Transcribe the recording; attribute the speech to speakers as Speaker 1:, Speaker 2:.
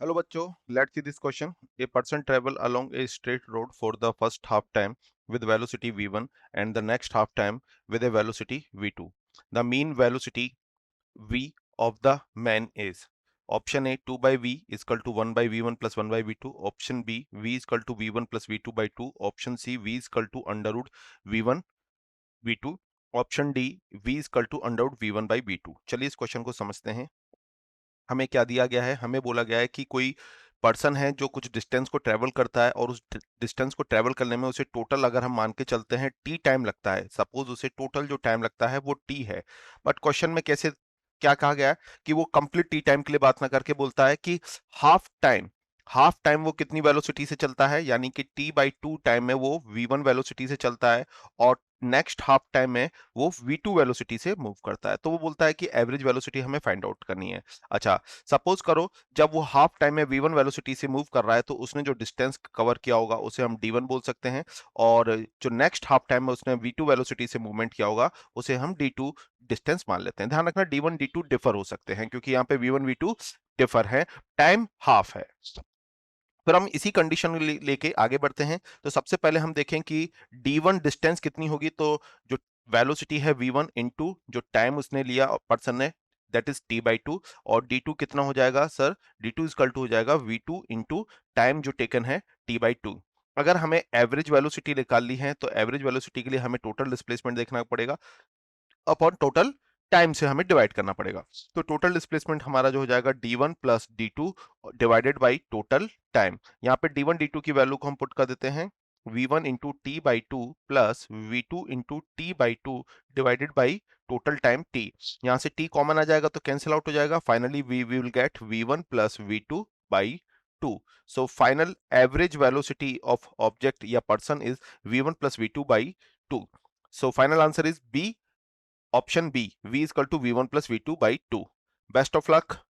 Speaker 1: Hello बच्चों, let's see this question. A person travel along a straight road for the first half time with velocity v1 and the next half time with a velocity v2. The mean velocity v of the man is option A 2 by v is equal to 1 by v1 plus 1 by v2. Option B v is equal to v1 plus v2 by 2. Option C v is equal to under root v1 v2. Option D v is equal to under root v1 by v2. चलिए इस question को समझते हैं। हमें क्या दिया गया है? हमें बोला गया है कि कोई पर्सन है जो कुछ डिस्टेंस को ट्रेवल करता है और उस डिस्टेंस को ट्रेवल करने में उसे टोटल अगर हम मान के चलते हैं टी टाइम लगता है। सपोज उसे टोटल जो टाइम लगता है वो टी है। बट क्वेश्चन में कैसे क्या कहा गया है कि वो कंप्लीट टी टाइम के लिए बात ना करके बोलता है कि हाफ टाइम वो कितनी वेलोसिटी से चलता है, यानी कि टी बाई टू टाइम में वो v1 वेलोसिटी से चलता है और नेक्स्ट हाफ टाइम में वो v2 वेलोसिटी से मूव करता है। तो वो बोलता है कि एवरेज वेलोसिटी हमें फाइंड आउट करनी है। अच्छा, सपोज करो जब वो हाफ टाइम में v1 वेलोसिटी से मूव कर रहा है तो उसने जो डिस्टेंस कवर किया होगा उसे हम d1 बोल सकते हैं, और जो नेक्स्ट हाफ टाइम में उसने v2 वेलोसिटी से मूवमेंट किया होगा उसे हम d2 डिस्टेंस मान लेते हैं। ध्यान रखना d1 d2 डिफर हो सकते हैं क्योंकि यहाँ पे v1 v2 डिफर है, टाइम हाफ है। फिर हम इसी कंडीशन लेके आगे बढ़ते हैं। तो सबसे पहले हम देखें कि d1 डिस्टेंस कितनी होगी। तो जो वेलोसिटी है v1 इंटू जो टाइम उसने लिया पर्सन ने, that is t by two, और d2 कितना हो जाएगा सर? d2 इजकल टू हो जाएगा v2 इंटू टाइम जो टेकन है t बाई टू। अगर हमें एवरेज वेलोसिटी निकाल ली है तो एवरेज वेलोसिटी के लिए हमें टोटल डिस्प्लेसमेंट देखना पड़ेगा अपॉन टोटल टाइम से हमें डिवाइड करना पड़ेगा। तो टोटल डिस्प्लेसमेंट हमारा जो हो जाएगा d1 plus d2 divided by total time. यहाँ पे d1 d2 की वैल्यू को हम पुट कर देते हैं v1 into T by two plus v2 into T by two divided by total time t। यहाँ से t कॉमन आ जाएगा तो कैंसिल आउट हो जाएगा। Finally we will get v1 plus v2 by 2। So final average velocity of object या person is v1 plus v2 by 2। So final answer is b, option B v is equal to v1 plus v2 by 2। Best of luck.